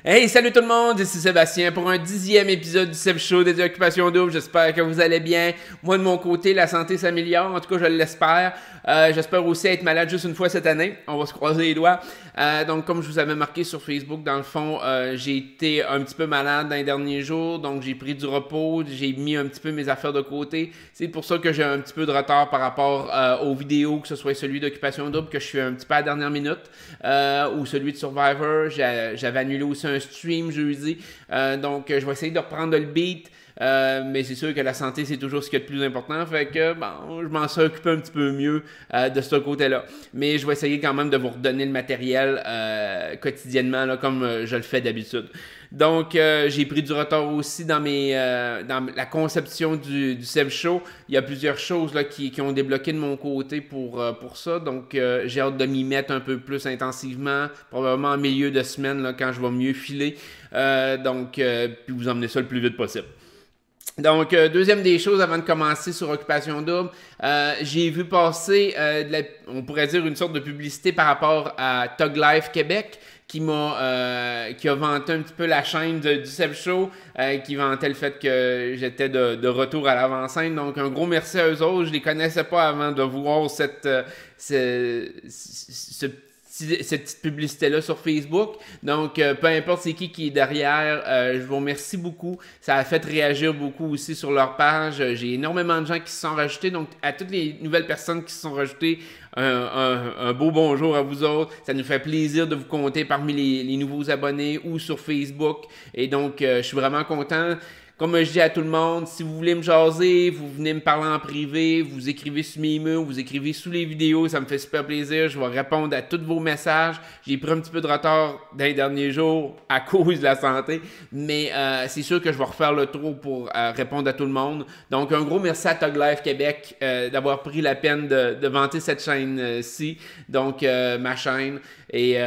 Hey, salut tout le monde, ici Sébastien pour un 10e épisode du Seb Show des occupations doubles. J'espère que vous allez bien. Moi, de mon côté, la santé s'améliore. En tout cas, je l'espère. J'espère aussi être malade juste une fois cette année. On va se croiser les doigts. Donc, comme je vous avais marqué sur Facebook, dans le fond, j'ai été un petit peu malade dans les derniers jours. Donc, j'ai pris du repos. J'ai mis un petit peu mes affaires de côté. C'est pour ça que j'ai un petit peu de retard par rapport aux vidéos, que ce soit celui d'occupation double, que je suis un petit peu à la dernière minute, ou celui de Survivor. J'avais annulé aussi un stream jeudi. Donc, je vais essayer de reprendre le beat. Mais c'est sûr que la santé, c'est toujours ce qui est le plus important. Fait que, bon, je m'en suis occupé un petit peu mieux de ce côté-là. Mais je vais essayer quand même de vous redonner le matériel quotidiennement, là, comme je le fais d'habitude. Donc, j'ai pris du retard aussi dans la conception du Seb Show. Il y a plusieurs choses là, qui ont débloqué de mon côté pour ça. Donc, j'ai hâte de m'y mettre un peu plus intensivement, probablement en milieu de semaine, là, quand je vais mieux filer. Puis vous emmener ça le plus vite possible. Donc, deuxième des choses avant de commencer sur Occupation Double, j'ai vu passer, on pourrait dire, une sorte de publicité par rapport à Tug Life Québec qui a vanté un petit peu la chaîne du Seb Show, qui vantait le fait que j'étais de retour à l'avant-scène. Donc, un gros merci à eux autres. Je les connaissais pas avant de voir cette petite publicité-là sur Facebook. Donc, peu importe c'est qui est derrière, je vous remercie beaucoup. Ça a fait réagir beaucoup aussi sur leur page. J'ai énormément de gens qui se sont rajoutés. Donc, à toutes les nouvelles personnes qui se sont rajoutées, un beau bonjour à vous autres. Ça nous fait plaisir de vous compter parmi les nouveaux abonnés ou sur Facebook. Et donc, je suis vraiment content. Comme je dis à tout le monde, si vous voulez me jaser, vous venez me parler en privé, vous écrivez sur mes murs, vous écrivez sous les vidéos, ça me fait super plaisir. Je vais répondre à tous vos messages. J'ai pris un petit peu de retard dans les derniers jours à cause de la santé, mais c'est sûr que je vais refaire le tour pour répondre à tout le monde. Donc, un gros merci à Tug Life Québec d'avoir pris la peine de vanter cette chaîne-ci, donc ma chaîne. Et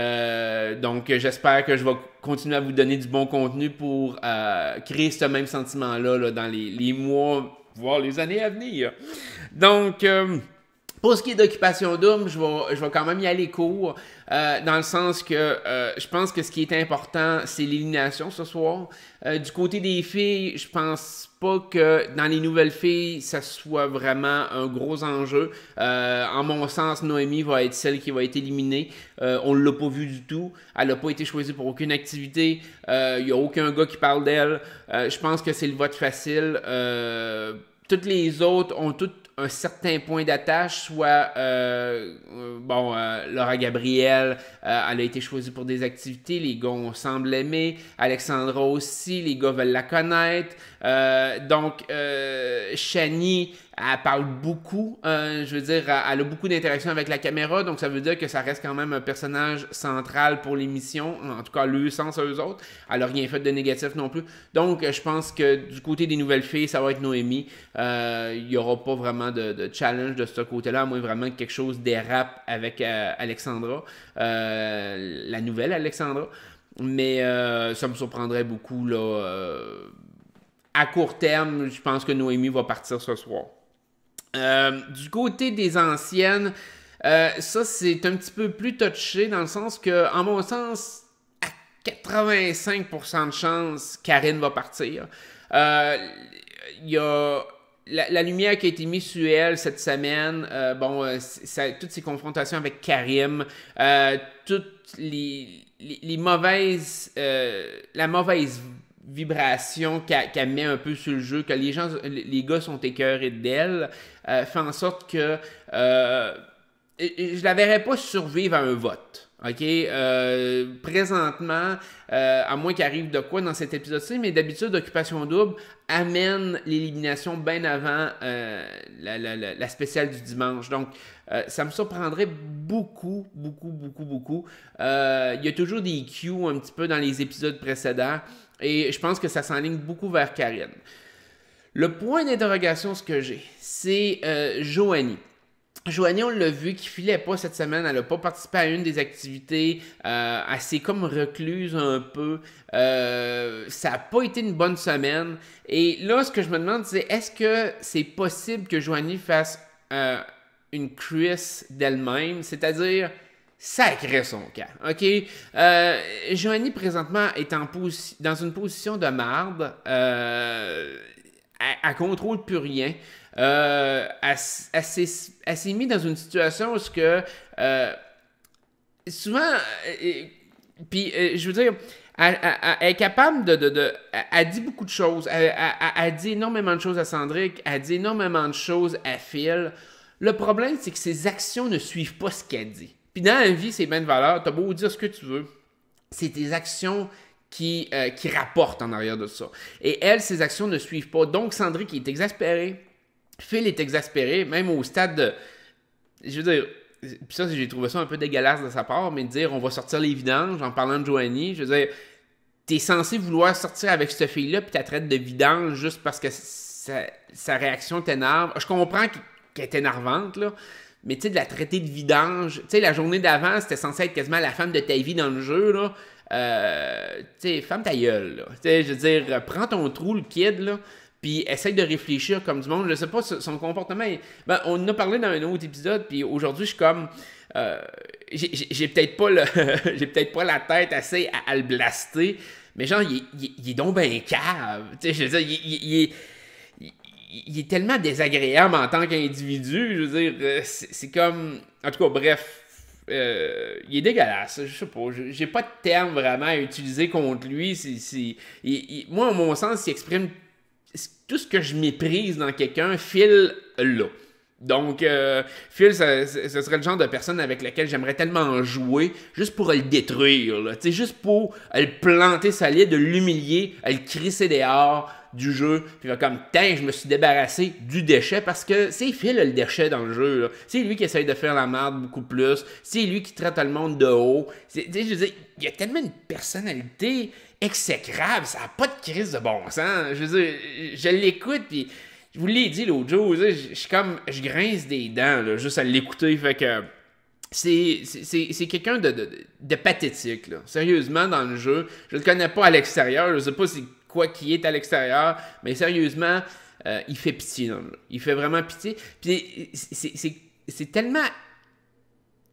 donc, j'espère que je vais continuer à vous donner du bon contenu pour créer ce même sentiment-là là, dans les mois, voire les années à venir. Donc, pour ce qui est d'Occupation Double, je vais quand même y aller court, dans le sens que je pense que ce qui est important, c'est l'élimination ce soir. Du côté des filles, je pense pas que dans les nouvelles filles, ça soit vraiment un gros enjeu. En mon sens, Noémie va être celle qui va être éliminée. On l'a pas vu du tout. Elle n'a pas été choisie pour aucune activité. Il n'y a aucun gars qui parle d'elle. Je pense que c'est le vote facile. Toutes les autres ont toutes un certain point d'attache, soit Laura Gabrielle, elle a été choisie pour des activités, les gars on semble l'aimer, Alexandra aussi, les gars veulent la connaître, Shani, elle parle beaucoup, je veux dire, elle a beaucoup d'interactions avec la caméra, donc ça veut dire que ça reste quand même un personnage central pour l'émission, en tout cas le sens à eux autres. Elle a rien fait de négatif non plus. Donc je pense que du côté des nouvelles filles, ça va être Noémie. Il n'y aura pas vraiment de challenge de ce côté-là, à moins vraiment que quelque chose dérape avec Alexandra, la nouvelle Alexandra. Mais ça me surprendrait beaucoup là. À court terme, je pense que Noémie va partir ce soir. Du côté des anciennes, ça c'est un petit peu plus touché dans le sens que, en mon sens, à 85% de chance, Karine va partir. Il y a la lumière qui a été mise sur elle cette semaine, toutes ces confrontations avec Karim, toutes les mauvaises, la mauvaise vibration qu'elle met un peu sur le jeu, que les gars sont écœurés d'elle, fait en sorte que je la verrais pas survivre à un vote. OK? Présentement, à moins qu'il arrive de quoi dans cet épisode-ci, mais d'habitude, Occupation Double amène l'élimination bien avant la spéciale du dimanche. Donc, ça me surprendrait beaucoup, beaucoup, beaucoup, beaucoup. Il y a toujours des cues un petit peu dans les épisodes précédents et je pense que ça s'enligne beaucoup vers Karine. Le point d'interrogation, ce que j'ai, c'est Joanie. Joanie, on l'a vu, qui filait pas cette semaine. Elle n'a pas participé à une des activités. Elle s'est comme recluse un peu. Ça n'a pas été une bonne semaine. Et là, ce que je me demande, c'est est-ce que c'est possible que Joanie fasse une cuisse d'elle-même? C'est-à-dire, sacrait son camp, OK? Joanie, présentement, est dans une position de marde. Elle contrôle plus rien. Elle s'est mise dans une situation où souvent, puis je veux dire, elle est capable elle dit beaucoup de choses. Elle dit énormément de choses à Cendrick. Elle dit énormément de choses à Phil. Le problème, c'est que ses actions ne suivent pas ce qu'elle dit. Puis dans la vie, c'est bien de valeur. T'as beau dire ce que tu veux. C'est tes actions qui rapportent en arrière de ça. Et elle, ses actions ne suivent pas. Donc, Cendrick est exaspéré. Phil est exaspéré, même au stade de... Je veux dire... Puis ça, j'ai trouvé ça un peu dégueulasse de sa part, mais de dire on va sortir les vidanges en parlant de Joanie, je veux dire, t'es censé vouloir sortir avec cette fille-là, puis t'as traite de vidange juste parce que sa réaction t'énerve. Je comprends qu'elle est énervante, là, mais tu sais, de la traiter de vidange, tu sais, la journée d'avant, c'était censé être quasiment la femme de ta vie dans le jeu, là. Tu sais, ferme ta gueule, là. Tu sais, je veux dire, prends ton trou, le kid, là. Puis essaye de réfléchir comme du monde. Je sais pas, son comportement... Ben, on en a parlé dans un autre épisode, puis aujourd'hui, je suis comme... j'ai peut-être pas j'ai peut-être pas la tête assez à le blaster, mais genre, il est donc ben cave. Tu sais, je veux dire, il est tellement désagréable en tant qu'individu. Je veux dire, c'est comme... En tout cas, bref... il est dégueulasse, je sais pas, j'ai pas de terme vraiment à utiliser contre lui. Moi, à mon sens, il exprime tout ce que je méprise dans quelqu'un. Phil là. Donc, Phil, ce serait le genre de personne avec laquelle j'aimerais tellement jouer, juste pour le détruire, là. Tu sais, juste pour le planter solide, l'humilier, le crisser dehors du jeu, puis comme, tiens, je me suis débarrassé du déchet, parce que c'est Phil le déchet dans le jeu, là. C'est lui qui essaye de faire la merde beaucoup plus, c'est lui qui traite le monde de haut. Tu sais, je veux dire, il y a tellement une personnalité exécrable, ça n'a pas de crise de bon sens. Je veux dire, je l'écoute, puis je vous l'ai dit l'autre jour, je grince des dents, là, juste à l'écouter, fait que c'est quelqu'un de pathétique, là. Sérieusement, dans le jeu. Je le connais pas à l'extérieur, je sais pas c'est quoi qui est à l'extérieur, mais sérieusement, il fait pitié dans le jeu. Il fait vraiment pitié. Puis c'est tellement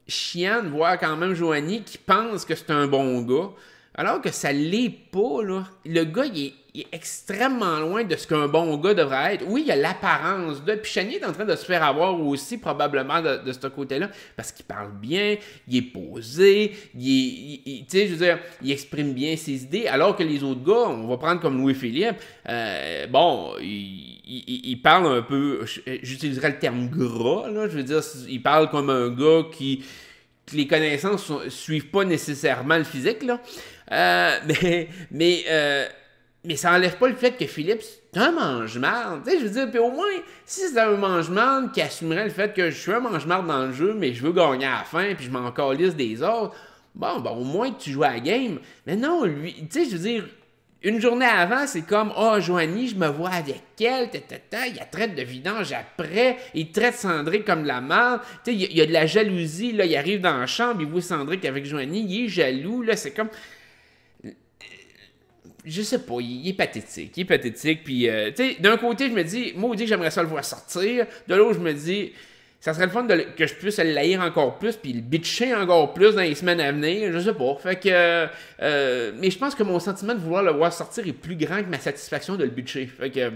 chiant de voir quand même Joanie qui pense que c'est un bon gars, alors que ça l'est pas, là. Le gars, il est extrêmement loin de ce qu'un bon gars devrait être. Oui, il a l'apparence de... Puis Chani est en train de se faire avoir aussi, probablement, de ce côté-là, parce qu'il parle bien, il est posé, tu sais, je veux dire, il exprime bien ses idées, alors que les autres gars, on va prendre comme Louis-Philippe, bon, il parle un peu... J'utiliserais le terme gras, là, je veux dire, il parle comme un gars que les connaissances suivent pas nécessairement le physique, là. Mais ça enlève pas le fait que Philippe, c'est un mange-marde. Tu sais, je veux dire, puis au moins, si c'est un mange-marde qui assumerait le fait que je suis un mange-marde dans le jeu, mais je veux gagner à la fin, puis je m'en calisse des autres, bon, au moins tu joues à la game. Mais non, lui, tu sais, je veux dire, une journée avant, c'est comme, Joanie, je me vois avec elle, il la traite de vidange après, il traite Cendrick comme de la merde, tu sais, il y a de la jalousie, là, il arrive dans la chambre, il voit Cendrick avec Joanie, il est jaloux, là, c'est comme... Je sais pas, il est pathétique, puis, tu sais, d'un côté, je me dis, moi, que j'aimerais ça le voir sortir, de l'autre, je me dis, ça serait le fun que je puisse le haïr encore plus, puis le bitcher encore plus dans les semaines à venir, je sais pas, fait que, mais je pense que mon sentiment de vouloir le voir sortir est plus grand que ma satisfaction de le bitcher, fait que,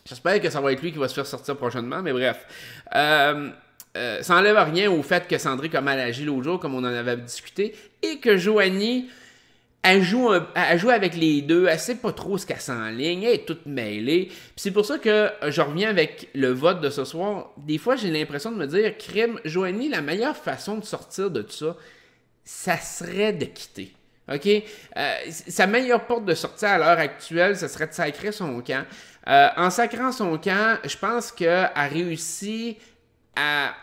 j'espère que ça va être lui qui va se faire sortir prochainement, mais bref, ça enlève rien au fait que Cendrick a mal agi l'autre jour, comme on en avait discuté, et que Joanie... Elle joue avec les deux, elle sait pas trop ce qu'elle s'enligne, elle est toute mêlée. Puis c'est pour ça que je reviens avec le vote de ce soir. Des fois, j'ai l'impression de me dire, crime, Joanie, la meilleure façon de sortir de tout ça, ça serait de quitter. OK? Sa meilleure porte de sortie à l'heure actuelle, ce serait de sacrer son camp. En sacrant son camp, je pense qu'elle réussit à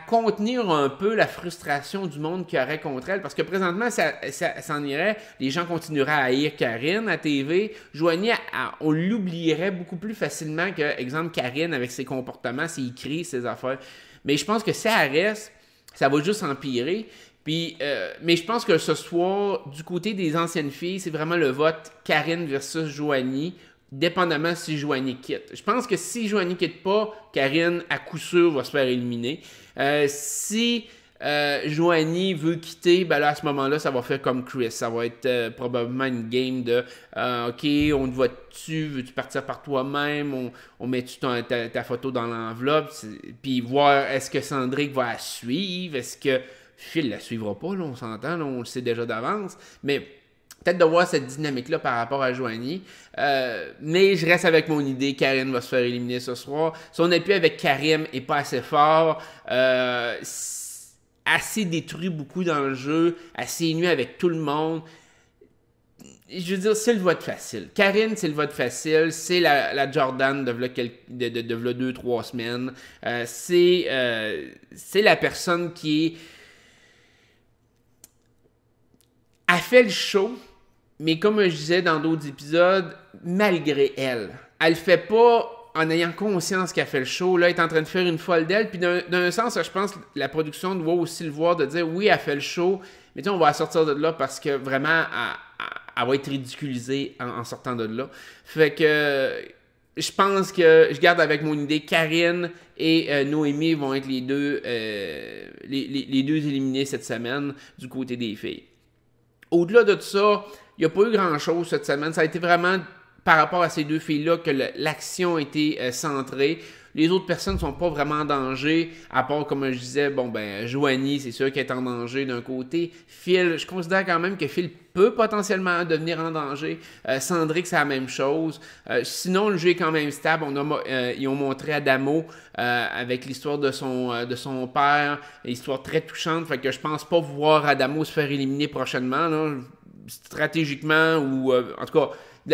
contenir un peu la frustration du monde qu'il y aurait contre elle, parce que présentement, ça s'en irait, les gens continueraient à haïr Karine à TV, Joanie, on l'oublierait beaucoup plus facilement que, exemple, Karine avec ses comportements, ses cris, ses affaires. Mais je pense que si elle reste, ça va juste empirer. Puis, mais je pense que ce soir, du côté des anciennes filles, c'est vraiment le vote Karine versus Joanie, dépendamment si Joanie quitte. Je pense que si Joanie quitte pas, Karine, à coup sûr, va se faire éliminer. Si Joanie veut quitter, ben là, à ce moment-là, ça va faire comme Chris. Ça va être probablement une game de OK, on te voit dessus, veux-tu partir par toi-même, on met-tu ta photo dans l'enveloppe, puis voir est-ce que Cendric va la suivre, est-ce que Phil la suivra pas, là, on s'entend, là, on le sait déjà d'avance, mais peut-être de voir cette dynamique-là par rapport à Joanie. Mais je reste avec mon idée. Karine va se faire éliminer ce soir. Son appui avec Karim est pas assez fort. Assez détruit beaucoup dans le jeu. Assez nu avec tout le monde. Je veux dire, c'est le vote facile. Karine, c'est le vote facile. C'est la Jordan de 2-3 semaines. C'est la personne qui est... a fait le show, mais comme je disais dans d'autres épisodes, malgré elle. Elle le fait pas en ayant conscience qu'elle fait le show. Là, elle est en train de faire une folle d'elle. Puis d'un sens, je pense que la production doit aussi le voir, de dire oui, elle fait le show, mais on va la sortir de là parce que vraiment, elle va être ridiculisée en sortant de là. Fait que je pense que je garde avec mon idée, Karine et Noémie vont être les deux éliminés cette semaine du côté des filles. Au-delà de tout ça, il n'y a pas eu grand-chose cette semaine. Ça a été vraiment par rapport à ces deux filles-là que l'action a été centrée. Les autres personnes ne sont pas vraiment en danger, à part, comme je disais, Joanie, c'est sûr qu'elle est en danger d'un côté. Phil, je considère quand même que Phil peut potentiellement devenir en danger. Cendric, c'est la même chose. Sinon, le jeu est quand même stable. Ils ont montré Adamo avec l'histoire de son père, histoire très touchante. Fait que je pense pas voir Adamo se faire éliminer prochainement, là, stratégiquement ou en tout cas.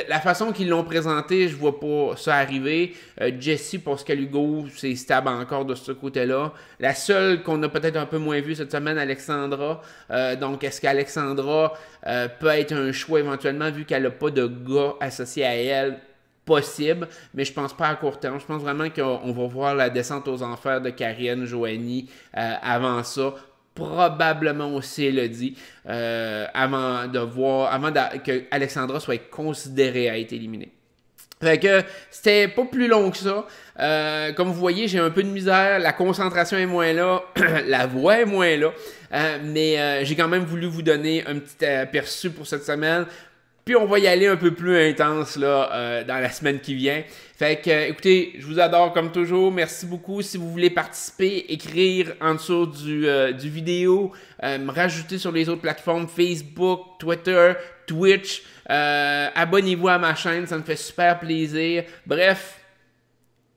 La façon qu'ils l'ont présenté, je vois pas ça arriver. Jessie, Pascal Hugo, c'est stable encore de ce côté-là. La seule qu'on a peut-être un peu moins vue cette semaine, Alexandra. Donc, est-ce qu'Alexandra peut être un choix éventuellement, vu qu'elle n'a pas de gars associé à elle? Possible, mais je pense pas à court terme. Je pense vraiment qu'on va voir la descente aux enfers de Karine, Joanie avant ça. Probablement aussi Elodie, avant que Alexandra soit considérée à être éliminée. Fait que c'était pas plus long que ça. Comme vous voyez, j'ai un peu de misère, la concentration est moins là, la voix est moins là, mais j'ai quand même voulu vous donner un petit aperçu pour cette semaine. Puis on va y aller un peu plus intense là, dans la semaine qui vient. Fait que, écoutez, je vous adore comme toujours. Merci beaucoup. Si vous voulez participer, écrire en dessous du vidéo, me rajouter sur les autres plateformes, Facebook, Twitter, Twitch. Abonnez-vous à ma chaîne, ça me fait super plaisir. Bref,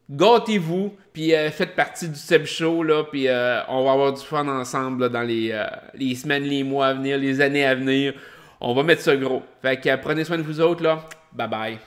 gâtez-vous, puis faites partie du Seb Show, là, puis on va avoir du fun ensemble là, dans les semaines, les mois à venir, les années à venir. On va mettre ça gros. Fait que prenez soin de vous autres, là. Bye bye.